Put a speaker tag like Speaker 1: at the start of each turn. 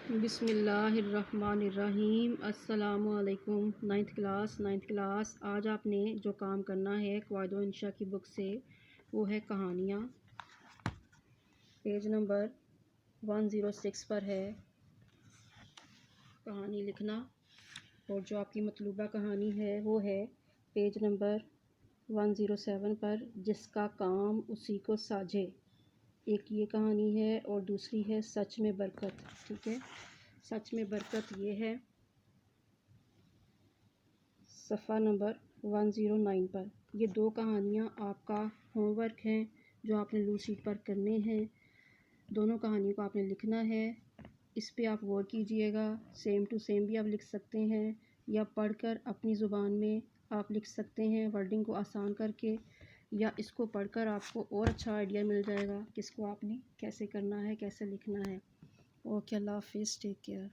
Speaker 1: بسم اللہ الرحمن الرحیم۔ السلام علیکم۔ نائنتھ کلاس آج آپ نے جو کام کرنا ہے قواعد و انشاء کی بک سے وہ ہے کہانیاں۔ پیج نمبر 106 پر ہے کہانی لکھنا، اور جو آپ کی مطلوبہ کہانی ہے وہ ہے پیج نمبر 107 پر، جس کا کام اسی کو ساجھے۔ ایک یہ کہانی ہے اور دوسری ہے سچ میں برکت۔ ٹھیک ہے، سچ میں برکت یہ ہے صفحہ نمبر 109 پر۔ یہ دو کہانیاں آپ کا ہوم ورک ہیں جو آپ نے رول شیٹ پر کرنے ہیں۔ دونوں کہانیوں کو آپ نے لکھنا ہے، اس پہ آپ غور کیجئے گا۔ سیم ٹو سیم بھی آپ لکھ سکتے ہیں یا پڑھ کر اپنی زبان میں آپ لکھ سکتے ہیں ورڈنگ کو آسان کر کے، یا اس کو پڑھ کر آپ کو اور اچھا آئیڈیا مل جائے گا کہ اس کو آپ نے کیسے کرنا ہے، کیسے لکھنا ہے۔ اوکے، اللہ حافظ، ٹیک کیئر۔